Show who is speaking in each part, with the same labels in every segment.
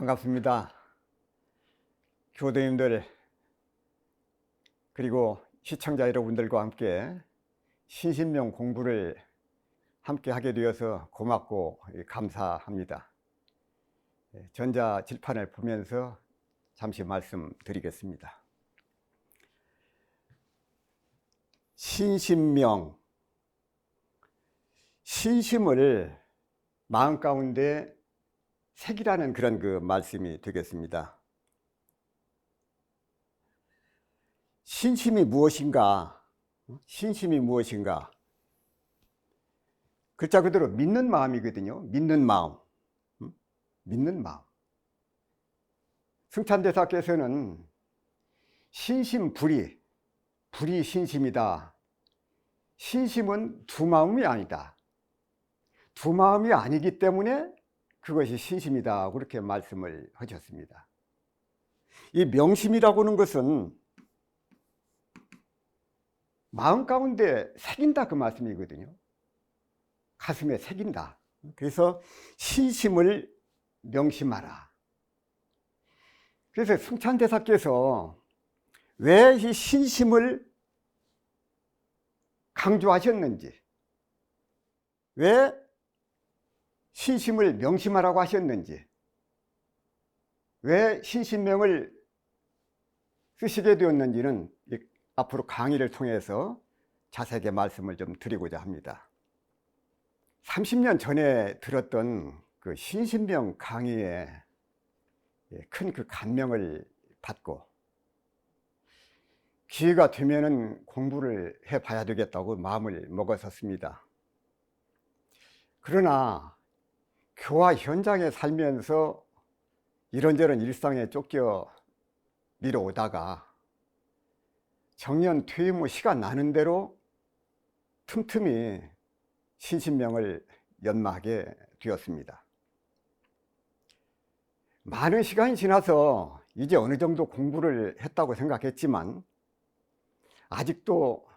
Speaker 1: 반갑습니다. 교도님들 그리고 시청자 여러분들과 함께 신신명 공부를 함께 하게 되어서 고맙고 감사합니다. 전자칠판을 보면서 잠시 말씀드리겠습니다. 신신명, 신심을 마음 가운데 색이라는 그런 말씀이 되겠습니다. 신심이 무엇인가? 신심이 무엇인가? 글자 그대로 믿는 마음이거든요. 믿는 마음. 믿는 마음. 승찬대사께서는 신심불이, 불이 신심이다. 신심은 두 마음이 아니다. 두 마음이 아니기 때문에 그것이 신심이다. 그렇게 말씀을 하셨습니다. 이 명심이라고 하는 것은 마음 가운데 새긴다 그 말씀이거든요. 가슴에 새긴다. 그래서 신심을 명심하라. 그래서 승찬대사께서 왜 이 신심을 강조하셨는지, 왜 신심을 명심하라고 하셨는지, 왜 신신명을 쓰시게 되었는지는 앞으로 강의를 통해서 자세하게 말씀을 좀 드리고자 합니다. 30년 전에 들었던 그 신신명 강의에 큰 감명을 받고 기회가 되면은 공부를 해봐야 되겠다고 마음을 먹었었습니다. 그러나 교화 현장에 살면서 이런저런 일상에 쫓겨 밀어오다가 정년 퇴임 후 시간 나는 대로 틈틈이 신신명을 연마하게 되었습니다. 많은 시간이 지나서 이제 어느 정도 공부를 했다고 생각했지만 아직도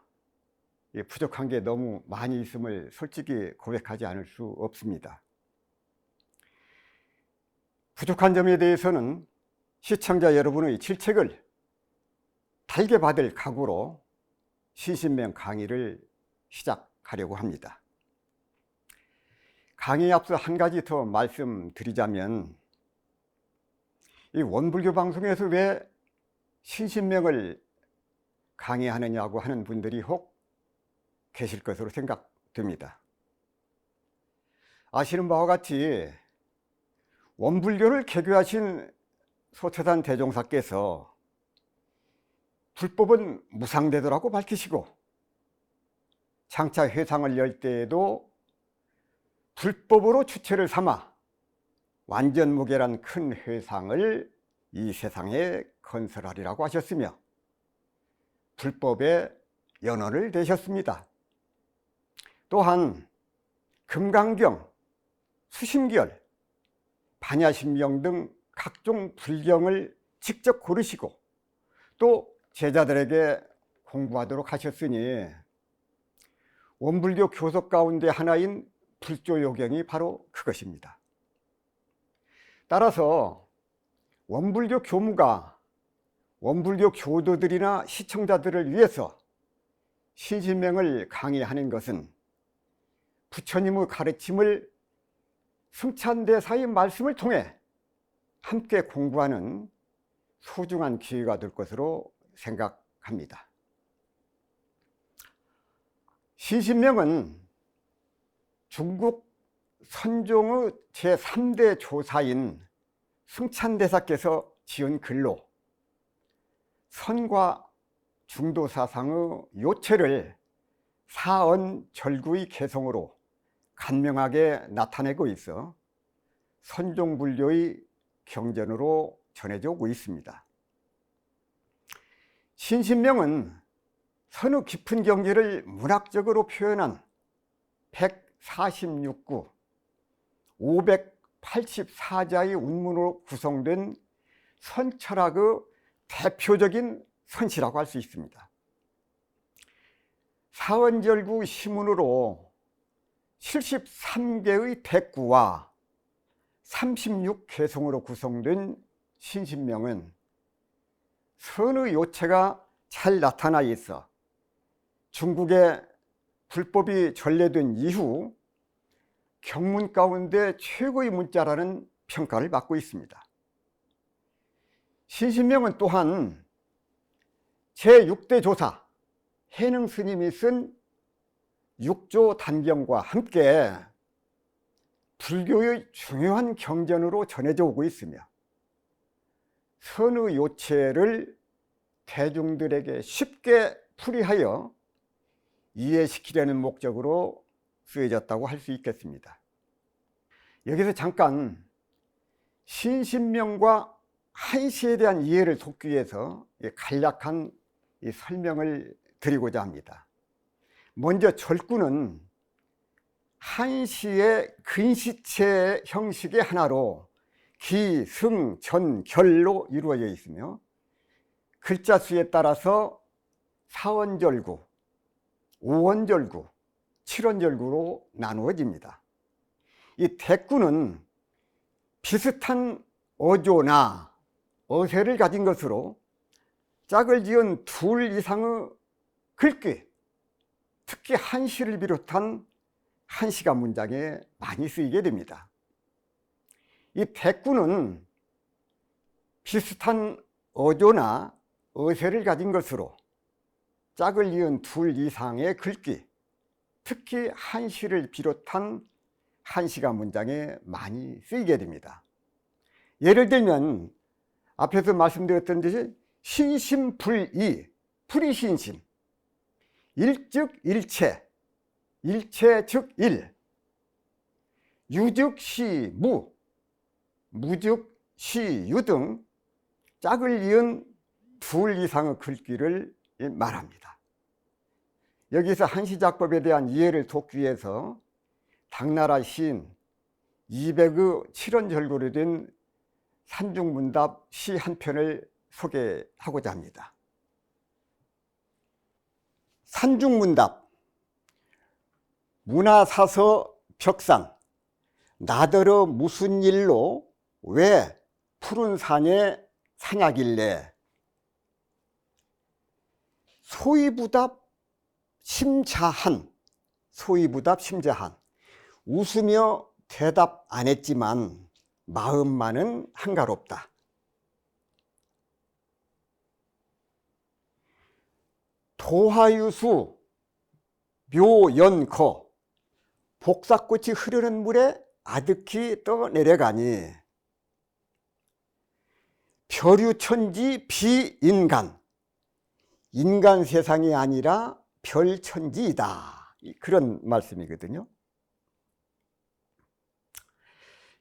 Speaker 1: 부족한 게 너무 많이 있음을 솔직히 고백하지 않을 수 없습니다. 부족한 점에 대해서는 시청자 여러분의 질책을 달게 받을 각오로 신신명 강의를 시작하려고 합니다. 강의에 앞서 한 가지 더 말씀드리자면, 이 원불교 방송에서 왜 신신명을 강의하느냐고 하는 분들이 혹 계실 것으로 생각됩니다. 아시는 바와 같이 원불교를 개교하신 소태산 대종사께서 불법은 무상대도라고 밝히시고, 장차 회상을 열 때에도 불법으로 주체를 삼아 완전무계란 큰 회상을 이 세상에 건설하리라고 하셨으며 불법의 연언을 대셨습니다. 또한 금강경, 수심결, 반야심경 등 각종 불경을 직접 고르시고 또 제자들에게 공부하도록 하셨으니 원불교 교석 가운데 하나인 불조요경이 바로 그것입니다. 따라서 원불교 교무가 원불교 교도들이나 시청자들을 위해서 신신명을 강의하는 것은 부처님의 가르침을 승찬대사의 말씀을 통해 함께 공부하는 소중한 기회가 될 것으로 생각합니다. 신신명은 중국 선종의 제3대 조사인 승찬대사께서 지은 글로 선과 중도 사상의 요체를 사언절구의 개성으로 간명하게 나타내고 있어 선종불교의 경전으로 전해져 오고 있습니다. 신신명은 선의 깊은 경지를 문학적으로 표현한 146구 584자의 운문으로 구성된 선철학의 대표적인 선시라고 할 수 있습니다. 사언절구 시문으로 73개의 대구와 36개성으로 구성된 신신명은 선의 요체가 잘 나타나 있어 중국에 불법이 전래된 이후 경문 가운데 최고의 문자라는 평가를 받고 있습니다. 신신명은 또한 제6대 조사 해능 스님이 쓴 육조 단경과 함께 불교의 중요한 경전으로 전해져 오고 있으며 선의 요체를 대중들에게 쉽게 풀이하여 이해시키려는 목적으로 쓰여졌다고 할 수 있겠습니다. 여기서 잠깐 신신명과 한시에 대한 이해를 돕기 위해서 간략한 설명을 드리고자 합니다. 먼저 절구는 한시의 근시체 형식의 하나로 기, 승, 전, 결로 이루어져 있으며 글자 수에 따라서 4원절구, 5원절구, 7원절구로 나누어집니다. 이 대구는 비슷한 어조나 어세를 가진 것으로 짝을 지은 둘 이상의 글귀, 특히 한시를 비롯한 한시가 문장에 많이 쓰이게 됩니다. 이 대구는 비슷한 어조나 어세를 가진 것으로 짝을 이은 둘 이상의 글귀, 특히 한시를 비롯한 한시가 문장에 많이 쓰이게 됩니다. 예를 들면 앞에서 말씀드렸던 듯이 신심불이, 불이 신심, 일즉 일체, 일체 즉 일, 유즉 시무, 무즉 시유 등 짝을 이은 둘 이상의 글귀를 말합니다. 여기서 한시작법에 대한 이해를 돕기 위해서 당나라 시인 이백의 7원절구로 된 산중문답 시 한 편을 소개하고자 합니다. 산중문답. 문화사서 벽산 나더러 무슨 일로 왜 푸른 산에 사냐길래 소이부답 심자한, 소이부답 심자한. 웃으며 대답 안 했지만 마음만은 한가롭다. 도화유수 묘연거 복사꽃이 흐르는 물에 아득히 떠내려가니 별유천지 비인간, 인간 세상이 아니라 별천지이다. 그런 말씀이거든요.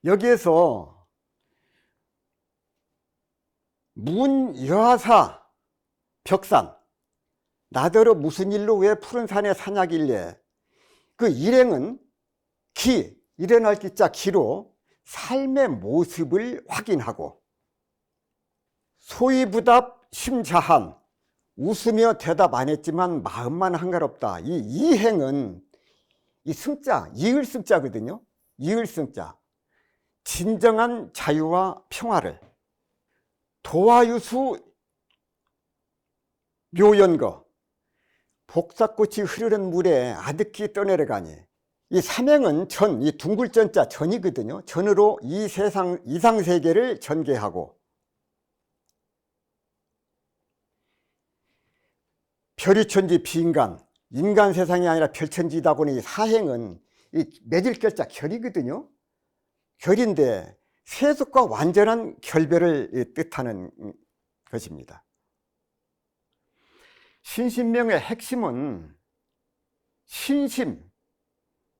Speaker 1: 여기에서 문여하사 벽산 나더러 무슨 일로 왜 푸른 산에 사냐길래, 그 일행은 기, 일어날 기자 기로 삶의 모습을 확인하고, 소이부답 심자한, 웃으며 대답 안 했지만 마음만 한가롭다. 이 이행은 이 승자, 이을 승자거든요. 이을 승자, 진정한 자유와 평화를, 도화유수 묘연거 복사꽃이 흐르는 물에 아득히 떠내려가니, 이 삼행은 전, 이 둥글전자 전이거든요. 전으로 이 세상 이상세계를 전개하고, 별이천지 비인간, 인간 세상이 아니라 별천지이다 보니 사행은 이 매질결자 결이거든요. 결인데 세속과 완전한 결별을 뜻하는 것입니다. 신신명의 핵심은 신심,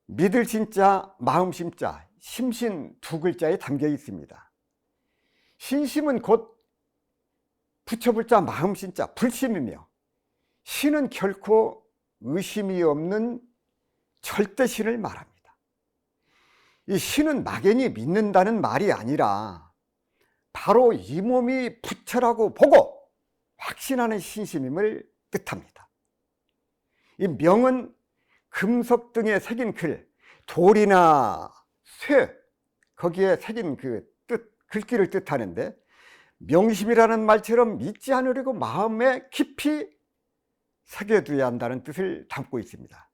Speaker 1: 믿을 신자, 마음 심자, 심신 두 글자에 담겨 있습니다. 신심은 곧 붙여볼 자 마음 신자, 불심이며, 신은 결코 의심이 없는 절대신을 말합니다. 이 신은 막연히 믿는다는 말이 아니라 바로 이 몸이 부처라고 보고 확신하는 신심임을 뜻합니다. 이 명은 금속 등에 새긴 글, 돌이나 쇠, 거기에 새긴 그 뜻, 글귀를 뜻하는데, 명심이라는 말처럼 잊지 않으려고 마음에 깊이 새겨두어야 한다는 뜻을 담고 있습니다.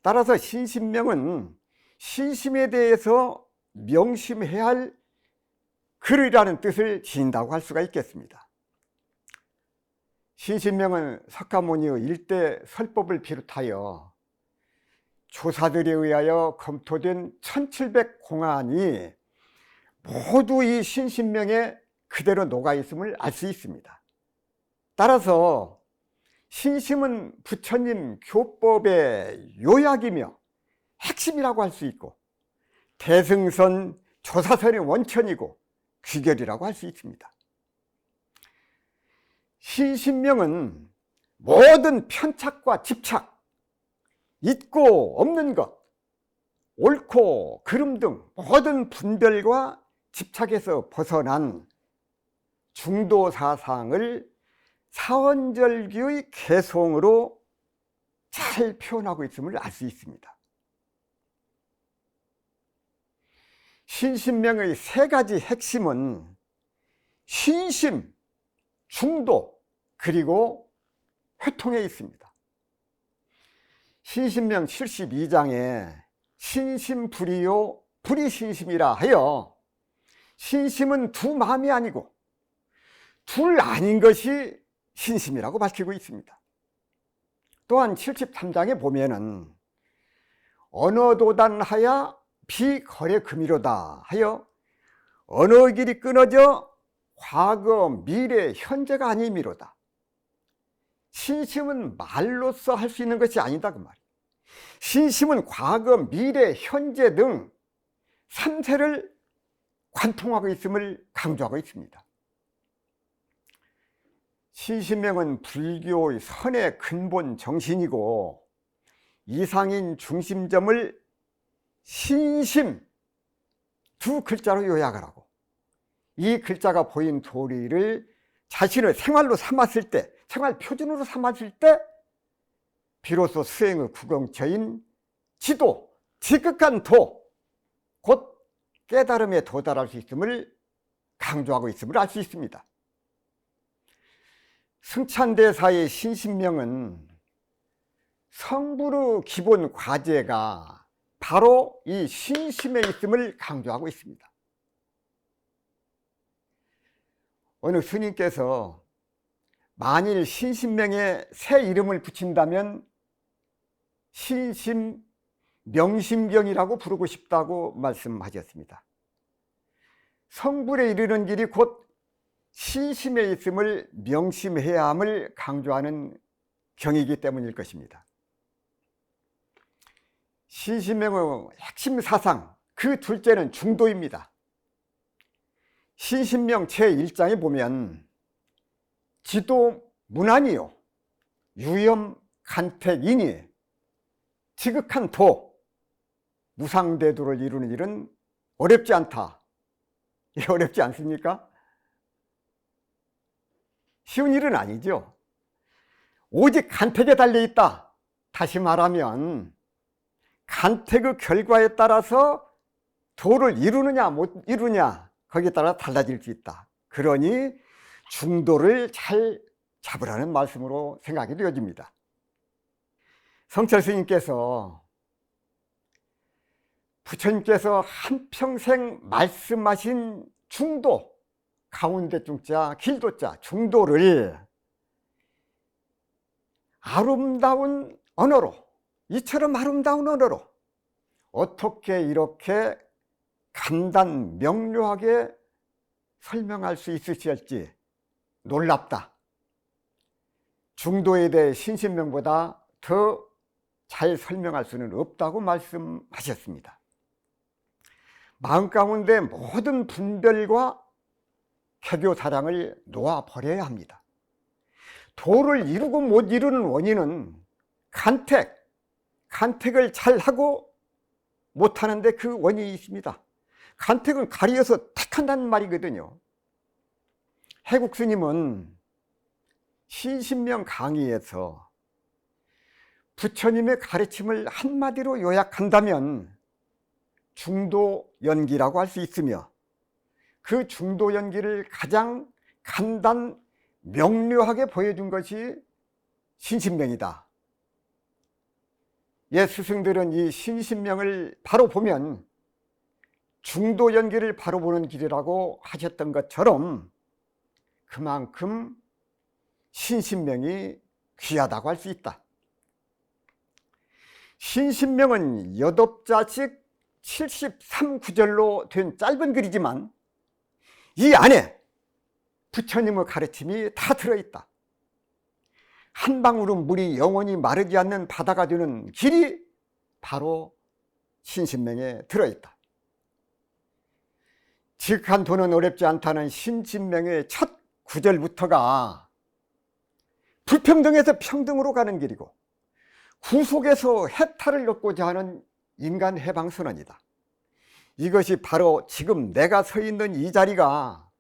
Speaker 1: 따라서 신신명은 신심에 대해서 명심해야 할 글이라는 뜻을 지닌다고 할 수가 있겠습니다. 신신명은 석가모니의 일대 설법을 비롯하여 조사들에 의하여 검토된 1700공안이 모두 이 신신명에 그대로 녹아있음을 알 수 있습니다. 따라서 신심은 부처님 교법의 요약이며 핵심이라고 할 수 있고, 대승선 조사선의 원천이고 귀결이라고 할 수 있습니다. 신신명은 모든 편착과 집착, 있고 없는 것, 옳고 그름 등 모든 분별과 집착에서 벗어난 중도 사상을 사원절규의 개성으로 잘 표현하고 있음을 알 수 있습니다. 신신명의 세 가지 핵심은 신심, 중도, 그리고 회통에 있습니다. 신신명 72장에 신심불이요 불이신심이라 하여, 신심은 두 마음이 아니고 둘 아닌 것이 신심이라고 밝히고 있습니다. 또한 73장에 보면은 언어도단하야 비거래금이로다 하여, 언어 길이 끊어져 과거, 미래, 현재가 아님이로다. 신심은 말로써 할 수 있는 것이 아니다 그 말이에요. 신심은 과거, 미래, 현재 등 3세를 관통하고 있음을 강조하고 있습니다. 신신명은 불교의 선의 근본 정신이고, 이상인 중심점을 신심 두 글자로 요약을 하고, 이 글자가 보인 도리를 자신의 생활로 삼았을 때, 생활 표준으로 삼았을 때 비로소 수행의 구경처인 지도, 지극한 도, 곧 깨달음에 도달할 수 있음을 강조하고 있음을 알 수 있습니다. 승찬대사의 신신명은 성불의 기본 과제가 바로 이 신심에 있음을 강조하고 있습니다. 어느 스님께서 만일 신신명에 새 이름을 붙인다면 신심 명심경이라고 부르고 싶다고 말씀하셨습니다. 성불에 이르는 길이 곧 신심에 있음을 명심해야 함을 강조하는 경이기 때문일 것입니다. 신신명의 핵심 사상, 그 둘째는 중도입니다. 신신명 제1장에 보면 지도 문안이요 유염 간택이니 지극한 도, 무상대도를 이루는 일은 어렵지 않다. 어렵지 않습니까? 쉬운 일은 아니죠. 오직 간택에 달려있다. 다시 말하면 간택의 결과에 따라서 도를 이루느냐 못 이루냐, 거기에 따라 달라질 수 있다. 그러니 중도를 잘 잡으라는 말씀으로 생각이 되어집니다. 성철 스님께서 부처님께서 한평생 말씀하신 중도, 가운데 중자, 길도자, 중도를 아름다운 언어로, 이처럼 아름다운 언어로 어떻게 이렇게 간단 명료하게 설명할 수 있으실지 놀랍다. 중도에 대해 신신명보다 더 잘 설명할 수는 없다고 말씀하셨습니다. 마음 가운데 모든 분별과 쾌교 사랑을 놓아버려야 합니다. 도를 이루고 못 이루는 원인은 간택을 잘하고 못하는데 그 원인이 있습니다. 간택은 가리어서 택한다는 말이거든요. 해국 스님은 신신명 강의에서 부처님의 가르침을 한마디로 요약한다면 중도 연기라고 할 수 있으며, 그 중도 연기를 가장 간단 명료하게 보여준 것이 신신명이다. 옛 스승들은 이 신신명을 바로 보면 중도 연기를 바로 보는 길이라고 하셨던 것처럼 그만큼 신신명이 귀하다고 할 수 있다. 신신명은 8자씩 73구절로 된 짧은 글이지만 이 안에 부처님의 가르침이 다 들어있다. 한 방울의 물이 영원히 마르지 않는 바다가 되는 길이 바로 신신명에 들어있다. 지극한 도는 어렵지 않다는 신신명의 첫 구절부터가 불평등에서 평등으로 가는 길이고 구속에서 해탈을 얻고자 하는 인간 해방선언이다. 이것이 바로 지금 내가 서 있는 이 자리가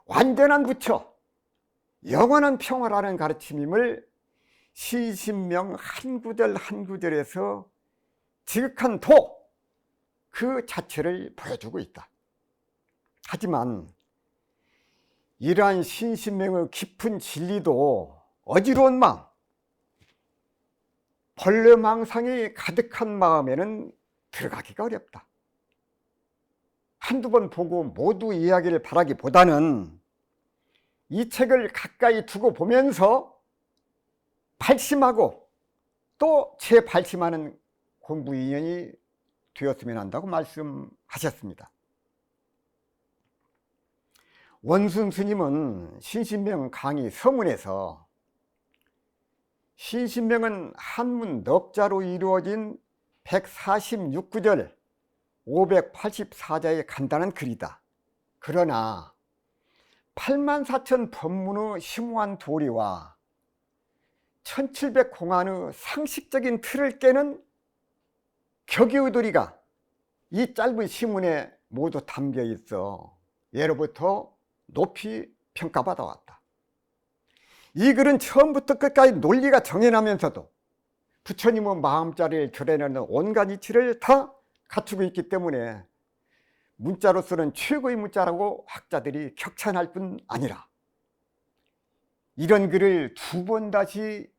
Speaker 1: 완전한 부처, 영원한 평화라는 가르침임을 신신명 한 구절 한 구절에서 지극한 도 그 자체를 보여주고 있다. 하지만 이러한 신신명의 깊은 진리도 어지러운 마음, 벌레망상이 가득한 마음에는 들어가기가 어렵다. 한두 번 보고 모두 이해하기를 바라기보다는 이 책을 가까이 두고 보면서 발심하고 또 재발심하는 공부 인연이 되었으면 한다고 말씀하셨습니다. 원순 스님은 신신명 강의 서문에서 신신명은 한문 넉자로 이루어진 146구절 584자의 간단한 글이다. 그러나 84,000 법문의 심오한 도리와 1700공안의 상식적인 틀을 깨는 격의 도리가 이 짧은 시문에 모두 담겨 있어 예로부터 높이 평가받아 왔다. 이 글은 처음부터 끝까지 논리가 정연하면서도 부처님의 마음자리를 드러내는 온갖 이치를 다 갖추고 있기 때문에 문자로서는 최고의 문자라고 학자들이 격찬할 뿐 아니라 이런 글을 2번 다시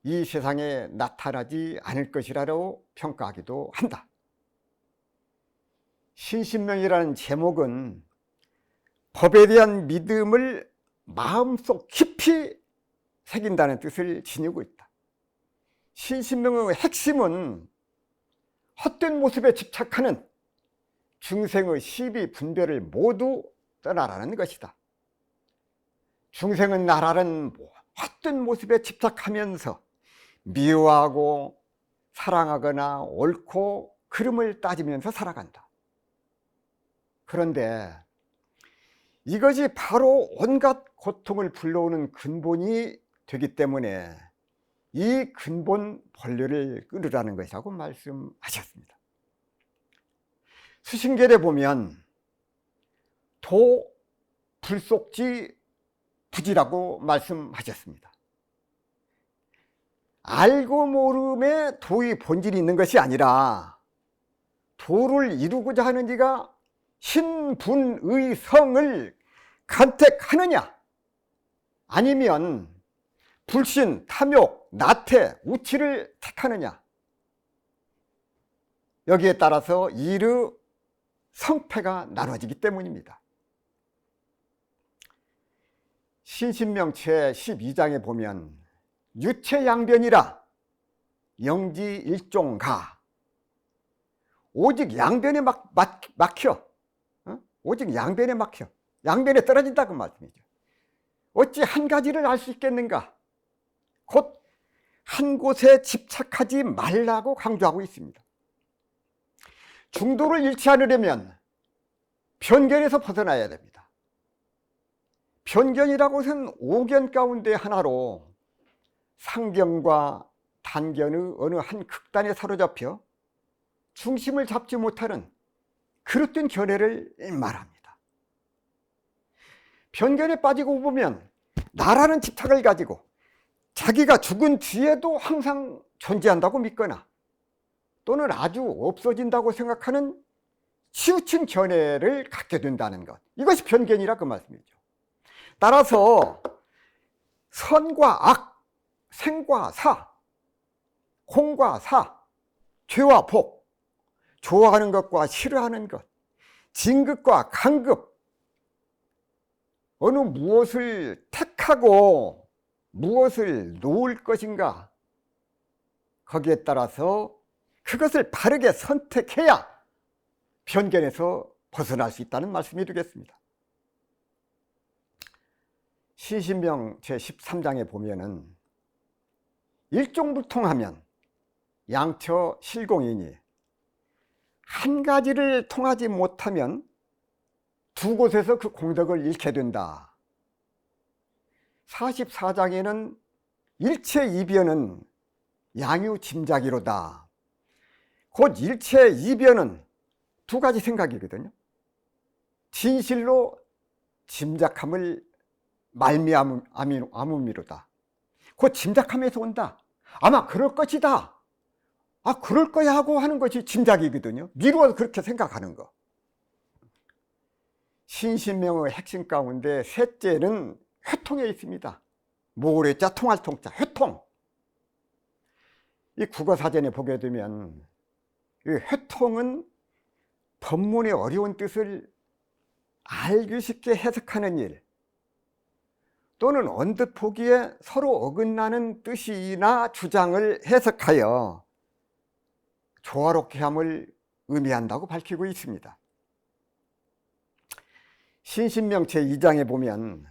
Speaker 1: 이 세상에 나타나지 않을 것이라고 평가하기도 한다. 신신명이라는 제목은 법에 대한 믿음을 마음속 깊이 새긴다는 뜻을 지니고 있다. 신신명의 핵심은 헛된 모습에 집착하는 중생의 시비 분별을 모두 떠나라는 것이다. 중생은 나라는 헛된 모습에 집착하면서 미워하고 사랑하거나 옳고 그름을 따지면서 살아간다. 그런데 이것이 바로 온갖 고통을 불러오는 근본이 되기 때문에 이 근본 본류를 끊으라는 것이라고 말씀하셨습니다. 수신결에 보면 도 불속지 부지라고 말씀하셨습니다. 알고 모름에 도의 본질이 있는 것이 아니라 도를 이루고자 하는 이가 신분의 성을 간택하느냐 아니면 불신, 탐욕, 나태, 우치를 택하느냐, 여기에 따라서 일의 성패가 나눠지기 때문입니다. 신신명 제12장에 보면 유체양변이라 영지일종가, 오직 양변에 막혀, 오직 양변에 막혀, 양변에 떨어진다고 말씀이죠. 어찌 한 가지를 알 수 있겠는가? 곧 한 곳에 집착하지 말라고 강조하고 있습니다. 중도를 잃지 않으려면 편견에서 벗어나야 됩니다. 편견이라고 해서는 오견 가운데 하나로 상견과 단견의 어느 한 극단에 사로잡혀 중심을 잡지 못하는 그릇된 견해를 말합니다. 편견에 빠지고 보면 나라는 집착을 가지고 자기가 죽은 뒤에도 항상 존재한다고 믿거나 또는 아주 없어진다고 생각하는 치우친 견해를 갖게 된다는 것, 이것이 편견이라 그 말씀이죠. 따라서 선과 악, 생과 사, 공과 사, 죄와 복, 좋아하는 것과 싫어하는 것, 진급과 강급, 어느 무엇을 택하고 무엇을 놓을 것인가, 거기에 따라서 그것을 바르게 선택해야 편견에서 벗어날 수 있다는 말씀이 되겠습니다. 신신명 제13장에 보면은 일종불통하면 양처 실공이니 한 가지를 통하지 못하면 두 곳에서 그 공덕을 잃게 된다. 44장에는 일체 이변은 양유짐작이로다. 곧 일체 이변은 두 가지 생각이거든요. 진실로 짐작함을 말미암음이로다. 곧 짐작함에서 온다. 아마 그럴 것이다. 아, 그럴 거야 하고 하는 것이 짐작이거든요. 미루어서 그렇게 생각하는 거. 신신명의 핵심 가운데 셋째는 회통에 있습니다. 모래자 통할 통자, 회통. 이 국어사전에 보게 되면 이 회통은 법문의 어려운 뜻을 알기 쉽게 해석하는 일, 또는 언뜻 보기에 서로 어긋나는 뜻이나 주장을 해석하여 조화롭게 함을 의미한다고 밝히고 있습니다. 신신명 제2장에 보면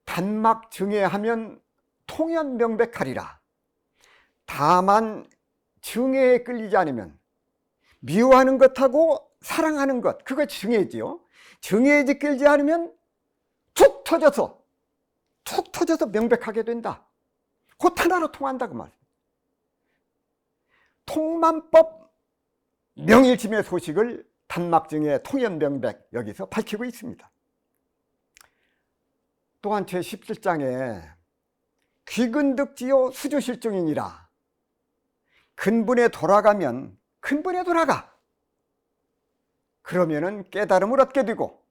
Speaker 1: 단막 증애하면 통연명백하리라. 다만 증애에 끌리지 않으면, 미워하는 것하고 사랑하는 것, 그거 증애지요. 증애에 끌지 않으면 툭 터져서 명백하게 된다. 곧 하나로 통한다 그 말. 통만법 명일침의 소식을 단막증의 통연명백 여기서 밝히고 있습니다. 또한 제17장에 귀근득지요 수조실종이니라. 근본에 돌아가면 근본에 돌아가. 그러면은 깨달음을 얻게 되고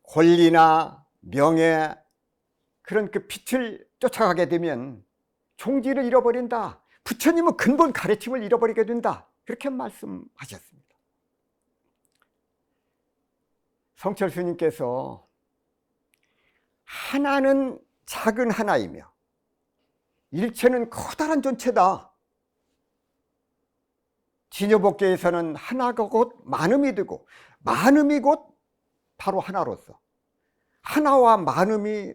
Speaker 1: 권리나 명예, 그런 그 빛을 쫓아가게 되면 종지를 잃어버린다. 부처님은 근본 가르침을 잃어버리게 된다. 그렇게 말씀하셨습니다. 성철 스님께서 하나는 작은 하나이며 일체는 커다란 전체다. 진여법계에서는 하나가 곧 만음이 되고 만음이 곧 바로 하나로서 하나와 만음이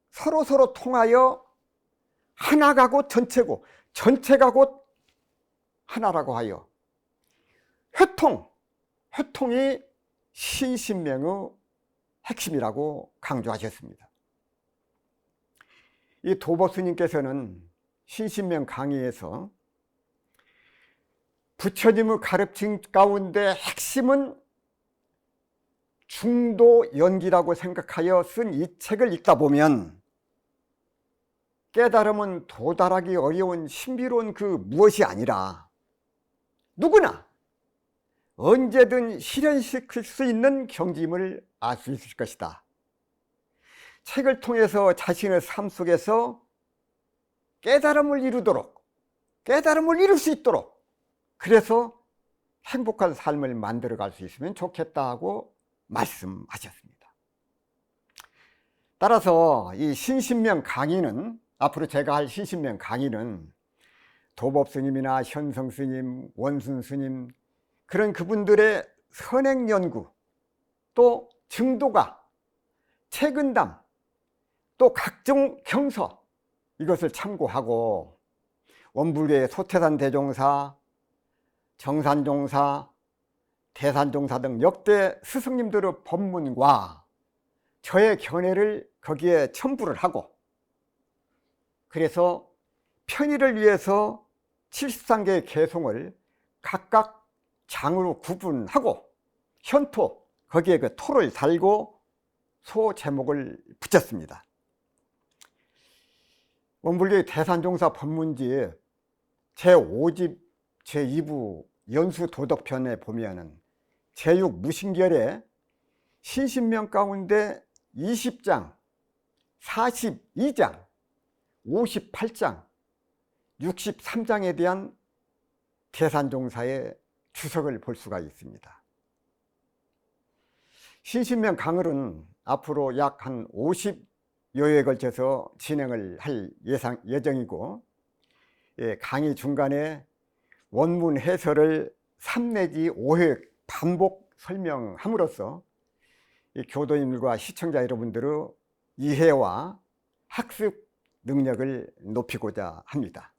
Speaker 1: 서로 통하여 하나가 곧 전체고 전체가 곧 하나라고 하여 회통이 신신명의 핵심이라고 강조하셨습니다. 이 도법스님께서는 신신명 강의에서 부처님의 가르침 가운데 핵심은 중도연기라고 생각하여 쓴 이 책을 읽다 보면 깨달음은 도달하기 어려운 신비로운 그 무엇이 아니라 누구나 언제든 실현시킬 수 있는 경지임을 알 수 있을 것이다. 책을 통해서 자신의 삶 속에서 깨달음을 이루도록, 깨달음을 이룰 수 있도록, 그래서 행복한 삶을 만들어갈 수 있으면 좋겠다고 말씀하셨습니다. 따라서 이 신신명 강의는, 앞으로 제가 할 신신명 강의는 도법스님이나 현성스님, 원순스님, 그런 그분들의 선행연구, 또 증도가, 책은담, 또 각종 경서, 이것을 참고하고 원불교의 소태산 대종사, 정산종사, 대산종사 등 역대 스승님들의 법문과 저의 견해를 거기에 첨부를 하고, 그래서 편의를 위해서 73개의 개송을 각각 장으로 구분하고 현토, 거기에 그 토를 달고 소 제목을 붙였습니다. 원불교의 대산종사 법문집 제5집 제2부 연수도덕편에 보면은 제6무신결에 신신명 가운데 20장, 42장, 58장, 63장에 대한 계산종사의 주석을 볼 수가 있습니다. 신신명 강을은 앞으로 약 한 50여회에 걸쳐서 진행을 할 예정이고, 강의 중간에 원문 해설을 3 내지 5회 반복 설명함으로써 교도님들과 시청자 여러분들의 이해와 학습 능력을 높이고자 합니다.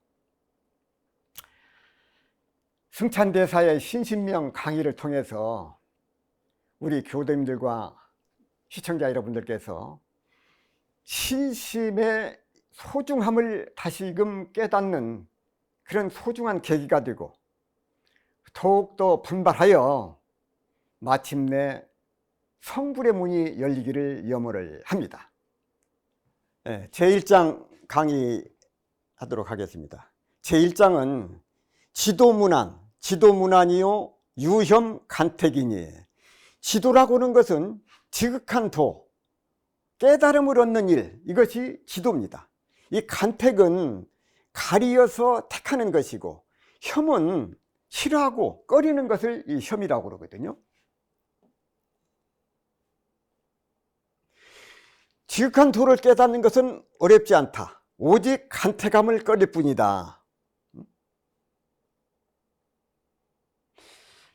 Speaker 1: 승찬대사의 신신명 강의를 통해서 우리 교도님들과 시청자 여러분들께서 신심의 소중함을 다시금 깨닫는 그런 소중한 계기가 되고, 더욱더 분발하여 마침내 성불의 문이 열리기를 염원을 합니다. 제1장 강의하도록 하겠습니다. 제1장은 지도문안이요 유혐 간택이니, 지도라고 하는 것은 지극한 도, 깨달음을 얻는 일, 이것이 지도입니다. 이 간택은 가리어서 택하는 것이고, 혐은 싫어하고 꺼리는 것을 이 혐이라고 그러거든요. 지극한 도를 깨닫는 것은 어렵지 않다. 오직 간택함을 꺼릴 뿐이다.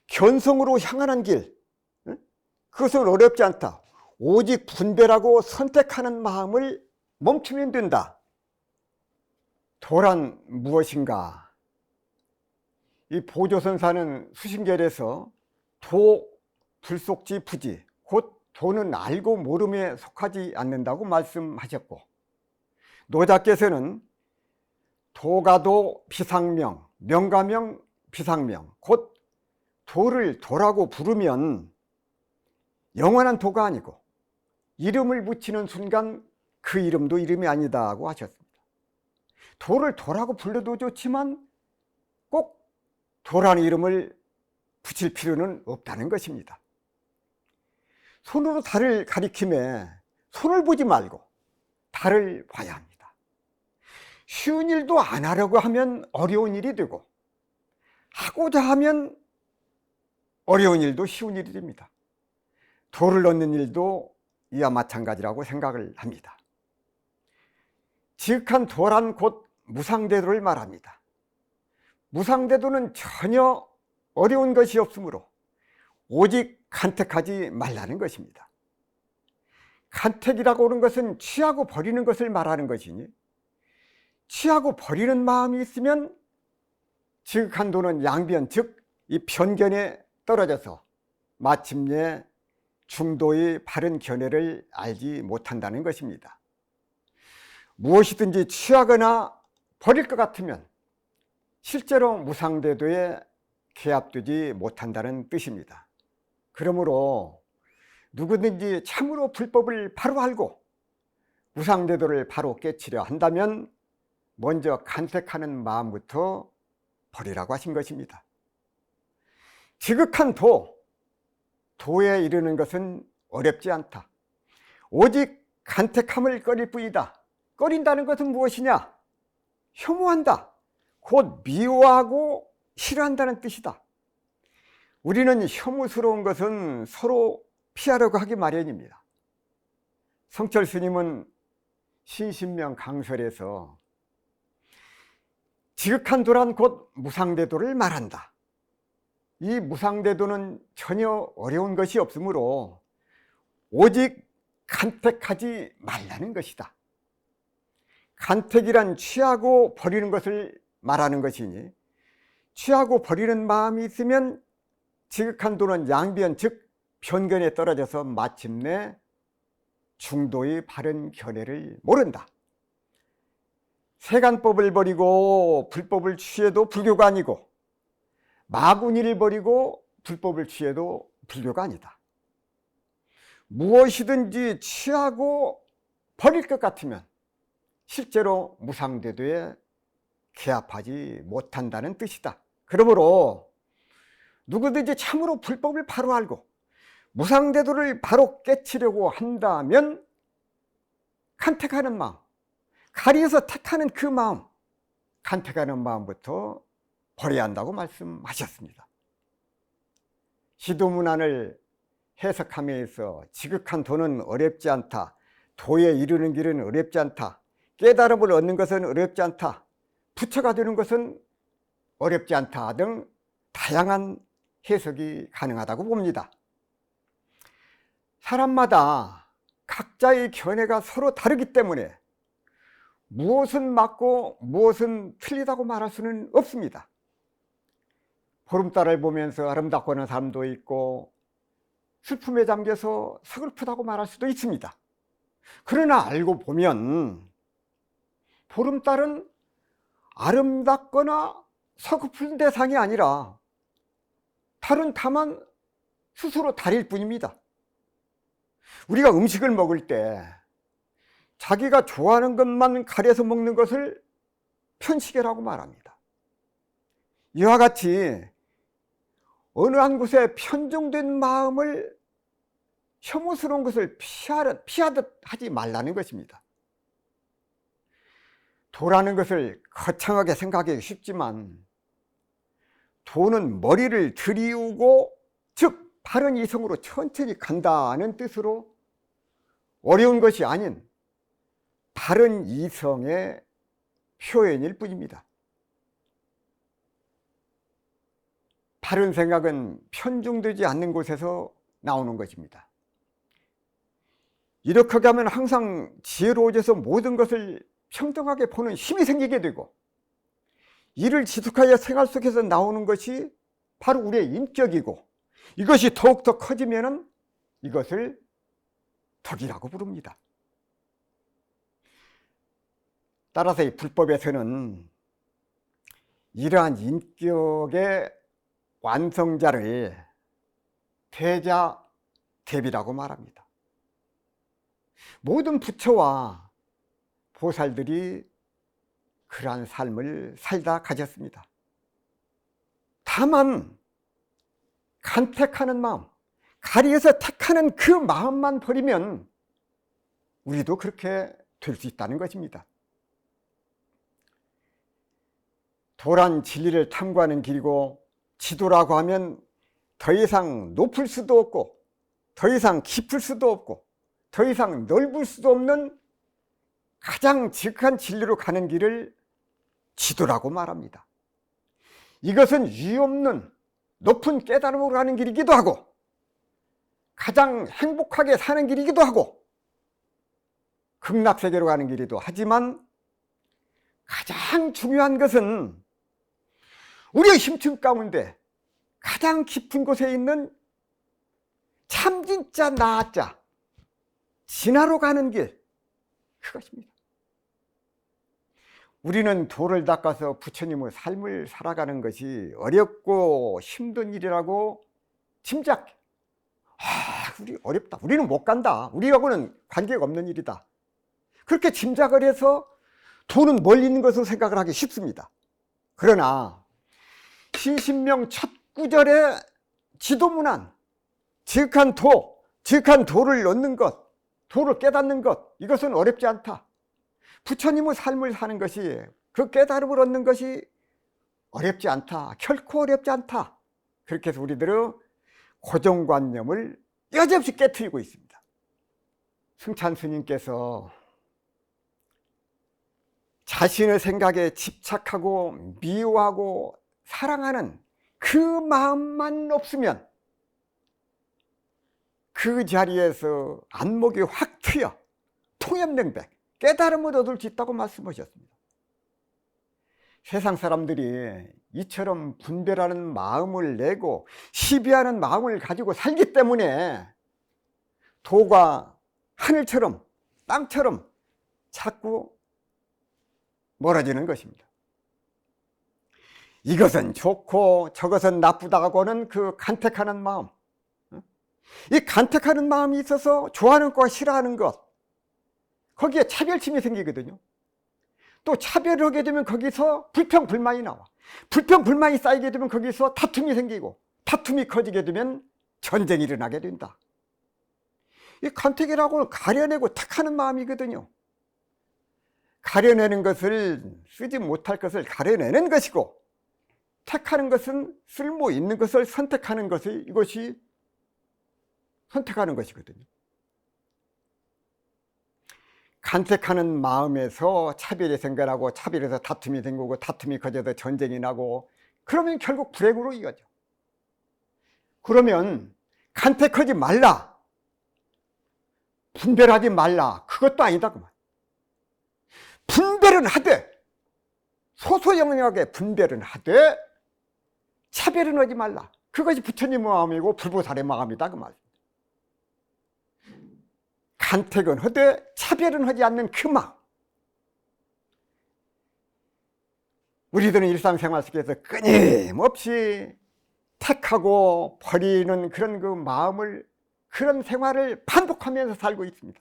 Speaker 1: 견성으로 향하는 길, 그것은 어렵지 않다. 오직 분별하고 선택하는 마음을 멈추면 된다. 도란 무엇인가? 이 보조선사는 수신결에서 도 불속지 부지, 곧 도는 알고 모름에 속하지 않는다고 말씀하셨고, 노자께서는 도가도 비상명, 명가명 비상명, 곧 도를 도라고 부르면 영원한 도가 아니고 이름을 붙이는 순간 그 이름도 이름이 아니다고 하셨습니다. 도를 도라고 불러도 좋지만 꼭 도라는 이름을 붙일 필요는 없다는 것입니다. 손으로 달을 가리킴에 손을 보지 말고 달을 봐야 합니다. 쉬운 일도 안 하려고 하면 어려운 일이 되고, 하고자 하면 어려운 일도 쉬운 일이 됩니다. 도를 얻는 일도 이와 마찬가지라고 생각을 합니다. 지극한 도란 곧 무상대도를 말합니다. 무상대도는 전혀 어려운 것이 없으므로 오직 간택하지 말라는 것입니다. 간택이라고 하는 것은 취하고 버리는 것을 말하는 것이니, 취하고 버리는 마음이 있으면 지극한 도는 양변, 즉 이 편견에 떨어져서 마침내 중도의 바른 견해를 알지 못한다는 것입니다. 무엇이든지 취하거나 버릴 것 같으면 실제로 무상대도에 개합되지 못한다는 뜻입니다. 그러므로 누구든지 참으로 불법을 바로 알고 무상대도를 바로 깨치려 한다면 먼저 간택하는 마음부터 버리라고 하신 것입니다. 지극한 도에 이르는 것은 어렵지 않다. 오직 간택함을 꺼릴 뿐이다. 꺼린다는 것은 무엇이냐? 혐오한다. 곧 미워하고 싫어한다는 뜻이다. 우리는 혐오스러운 것은 서로 피하려고 하기 마련입니다. 성철 스님은 신신명 강설에서 지극한 도란 곧 무상대도를 말한다. 이 무상대도는 전혀 어려운 것이 없으므로 오직 간택하지 말라는 것이다. 간택이란 취하고 버리는 것을 말하는 것이니, 취하고 버리는 마음이 있으면 지극한 도는 양변, 즉 편견에 떨어져서 마침내 중도의 바른 견해를 모른다. 세간법을 버리고 불법을 취해도 불교가 아니고, 마구니를 버리고 불법을 취해도 불교가 아니다. 무엇이든지 취하고 버릴 것 같으면 실제로 무상대도에 개합하지 못한다는 뜻이다. 그러므로 누구든지 참으로 불법을 바로 알고 무상대도를 바로 깨치려고 한다면 간택하는 마음, 가리에서 택하는 그 마음, 간택하는 마음부터 버려야 한다고 말씀하셨습니다. 시도문안을 해석함에 있어 지극한 도는 어렵지 않다, 도에 이르는 길은 어렵지 않다, 깨달음을 얻는 것은 어렵지 않다, 부처가 되는 것은 어렵지 않다 등 다양한 해석이 가능하다고 봅니다. 사람마다 각자의 견해가 서로 다르기 때문에 무엇은 맞고 무엇은 틀리다고 말할 수는 없습니다. 보름달을 보면서 아름답고 하는 사람도 있고 슬픔에 잠겨서 서글프다고 말할 수도 있습니다. 그러나 알고 보면 보름달은 아름답거나 서글픈 대상이 아니라 달은 다만 스스로 달일 뿐입니다. 우리가 음식을 먹을 때 자기가 좋아하는 것만 가려서 먹는 것을 편식이라고 말합니다. 이와 같이 어느 한 곳에 편중된 마음을 혐오스러운 것을 피하듯 하지 말라는 것입니다. 도라는 것을 거창하게 생각하기 쉽지만 도는 머리를 들이우고, 즉 바른 이성으로 천천히 간다는 뜻으로 어려운 것이 아닌 바른 이성의 표현일 뿐입니다. 바른 생각은 편중되지 않는 곳에서 나오는 것입니다. 이렇게 하면 항상 지혜로워져서 모든 것을 평등하게 보는 힘이 생기게 되고, 이를 지속하여 생활 속에서 나오는 것이 바로 우리의 인격이고, 이것이 더욱더 커지면 이것을 덕이라고 부릅니다. 따라서 이 불법에서는 이러한 인격의 완성자를 대자 대비라고 말합니다. 모든 부처와 보살들이 그러한 삶을 살다 가졌습니다. 다만 간택하는 마음, 가리에서 택하는 그 마음만 버리면 우리도 그렇게 될 수 있다는 것입니다. 도란 진리를 탐구하는 길이고, 지도라고 하면 더 이상 높을 수도 없고 더 이상 깊을 수도 없고 더 이상 넓을 수도 없는 가장 지극한 진리로 가는 길을 지도라고 말합니다. 이것은 유없는 높은 깨달음으로 가는 길이기도 하고 가장 행복하게 사는 길이기도 하고 극락세계로 가는 길이기도 하지만, 가장 중요한 것은 우리의 심층 가운데 가장 깊은 곳에 있는 참 진짜 나자 진화로 가는 길, 그것입니다. 우리는 도를 닦아서 부처님의 삶을 살아가는 것이 어렵고 힘든 일이라고 짐작해. 우리 어렵다, 우리는 못 간다, 우리하고는 관계가 없는 일이다, 그렇게 짐작을 해서 도는 멀리 있는 것으로 생각을 하기 쉽습니다. 그러나 신신명 첫 구절의 지도문안, 지극한 도, 지극한 도를 얻는 것, 도를 깨닫는 것, 이것은 어렵지 않다. 부처님의 삶을 사는 것이, 그 깨달음을 얻는 것이 어렵지 않다, 결코 어렵지 않다. 그렇게 해서 우리들의 고정관념을 여지없이 깨트리고 있습니다. 승찬 스님께서 자신의 생각에 집착하고 미워하고 사랑하는 그 마음만 없으면 그 자리에서 안목이 확 트여 통념명백, 깨달음을 얻을 수 있다고 말씀하셨습니다. 세상 사람들이 이처럼 분별하는 마음을 내고 시비하는 마음을 가지고 살기 때문에 도가 하늘처럼 땅처럼 자꾸 멀어지는 것입니다. 이것은 좋고 저것은 나쁘다고 하는 그 간택하는 마음, 이 간택하는 마음이 있어서 좋아하는 것과 싫어하는 것, 거기에 차별심이 생기거든요. 또 차별을 하게 되면 거기서 불평, 불만이 나와. 불평 불만이 쌓이게 되면 거기서 다툼이 생기고, 다툼이 커지게 되면 전쟁이 일어나게 된다. 이 간택이라고는 가려내고 택하는 마음이거든요. 가려내는 것을, 쓰지 못할 것을 가려내는 것이고, 택하는 것은 쓸모 있는 것을 선택하는 것이, 이것이 선택하는 것이거든요. 간택하는 마음에서 차별이 생겨나고, 차별에서 다툼이 생기고, 다툼이 커져서 전쟁이 나고, 그러면 결국 불행으로 이어져. 그러면 간택하지 말라, 분별하지 말라, 그것도 아니다 그 말. 분별은 하되, 소소영역에 분별은 하되 차별은 하지 말라, 그것이 부처님의 마음이고 불보살의 마음이다 그 말. 간택은 하되 차별은 하지 않는 그 마음. 우리들은 일상생활 속에서 끊임없이 택하고 버리는 그런 그 마음을, 그런 생활을 반복하면서 살고 있습니다.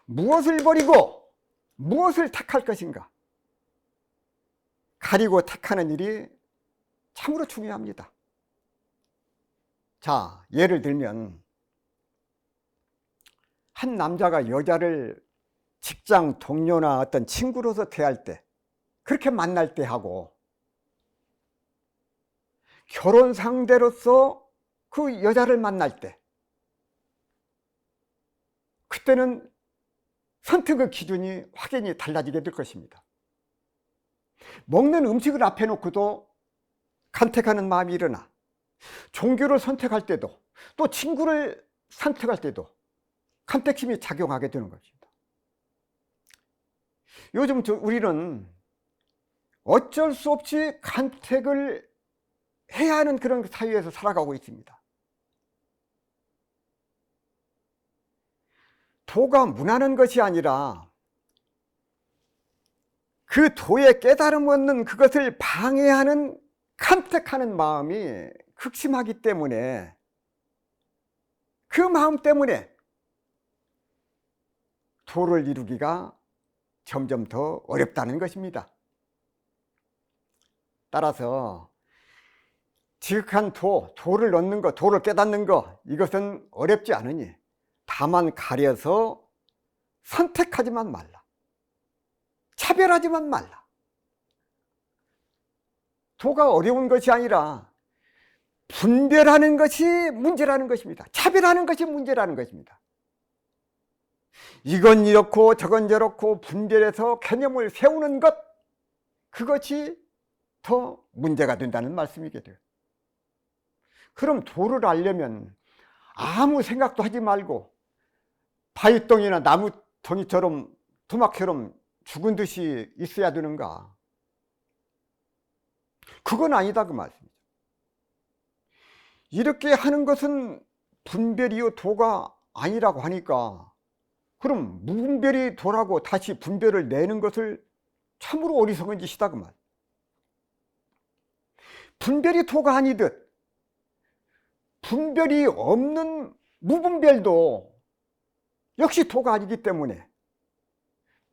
Speaker 1: 무엇을 버리고 무엇을 택할 것인가, 가리고 택하는 일이 참으로 중요합니다. 자, 예를 들면 한 남자가 여자를 직장 동료나 어떤 친구로서 대할 때, 그렇게 만날 때 하고, 결혼 상대로서 그 여자를 만날 때, 그때는 선택의 기준이 확연히 달라지게 될 것입니다. 먹는 음식을 앞에 놓고도 간택하는 마음이 일어나, 종교를 선택할 때도, 또 친구를 선택할 때도 간택심이 작용하게 되는 것입니다. 요즘 우리는 어쩔 수 없이 간택을 해야 하는 그런 사회에서 살아가고 있습니다. 도가 무난한 것이 아니라 그 도의 깨달음 얻는 그것을 방해하는 간택하는 마음이 극심하기 때문에, 그 마음 때문에 도를 이루기가 점점 더 어렵다는 것입니다. 따라서 지극한 도를 얻는 것, 도를 깨닫는 것, 이것은 어렵지 않으니 다만 가려서 선택하지만 말라, 차별하지만 말라. 도가 어려운 것이 아니라 분별하는 것이 문제라는 것입니다. 차별하는 것이 문제라는 것입니다. 이건 이렇고 저건 저렇고 분별해서 개념을 세우는 것, 그것이 더 문제가 된다는 말씀이게 돼요. 그럼 도를 알려면 아무 생각도 하지 말고 바위덩이나 나무덩이처럼, 토막처럼 죽은 듯이 있어야 되는가? 그건 아니다 그 말씀이죠. 이렇게 하는 것은 분별이요 도가 아니라고 하니까, 그럼 무분별이 도라고 다시 분별을 내는 것을 참으로 어리석은 짓이다 그 말. 분별이 도가 아니듯 분별이 없는 무분별도 역시 도가 아니기 때문에,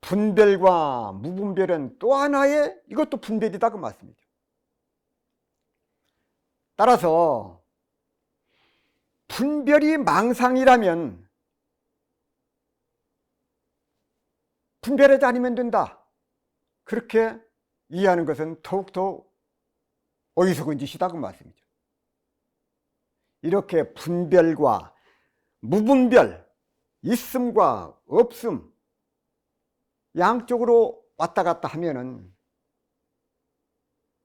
Speaker 1: 분별과 무분별은 또 하나의, 이것도 분별이다 그 말씀이죠. 따라서 분별이 망상이라면 분별하지 않으면 된다, 그렇게 이해하는 것은 더욱더 어리석은 짓이다 그 말씀이죠. 이렇게 분별과 무분별, 있음과 없음 양쪽으로 왔다 갔다 하면은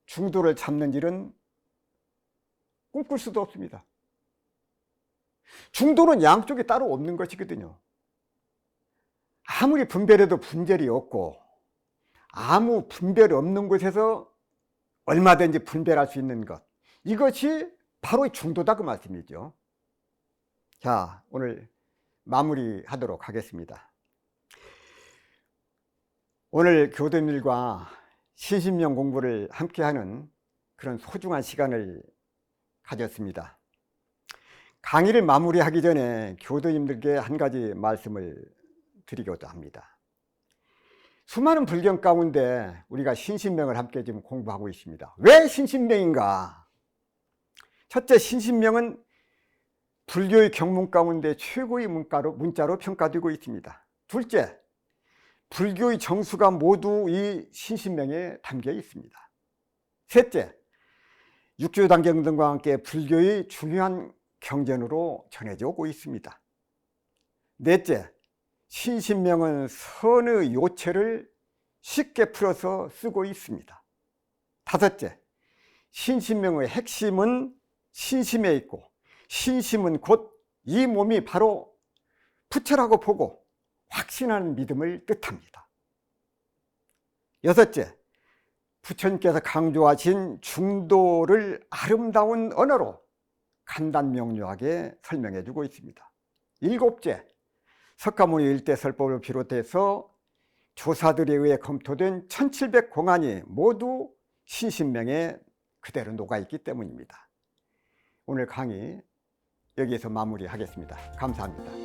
Speaker 1: 중도를 잡는 일은 꿈꿀 수도 없습니다. 중도는 양쪽이 따로 없는 것이거든요. 아무리 분별해도 분별이 없고, 아무 분별이 없는 곳에서 얼마든지 분별할 수 있는 것, 이것이 바로 중도다 그 말씀이죠. 자, 오늘 마무리하도록 하겠습니다. 오늘 교도님들과 신심령 공부를 함께하는 그런 소중한 시간을 가졌습니다. 강의를 마무리하기 전에 교도님들께 한 가지 말씀을 드리고자 합니다. 수많은 불경 가운데 우리가 신신명을 함께 지금 공부하고 있습니다. 왜 신신명인가? 첫째, 신신명은 불교의 경문 가운데 최고의 문자로 평가되고 있습니다. 둘째, 불교의 정수가 모두 이 신신명에 담겨 있습니다. 셋째, 육조단경 등과 함께 불교의 중요한 경전으로 전해져 오고 있습니다. 넷째, 신신명은 선의 요체를 쉽게 풀어서 쓰고 있습니다. 다섯째, 신신명의 핵심은 신심에 있고, 신심은 곧 이 몸이 바로 부처라고 보고 확신하는 믿음을 뜻합니다. 여섯째, 부처님께서 강조하신 중도를 아름다운 언어로 간단명료하게 설명해 주고 있습니다. 일곱째, 석가모니 일대 설법을 비롯해서 조사들에 의해 검토된 1700공안이 모두 신신명에 그대로 녹아있기 때문입니다. 오늘 강의 여기에서 마무리하겠습니다. 감사합니다.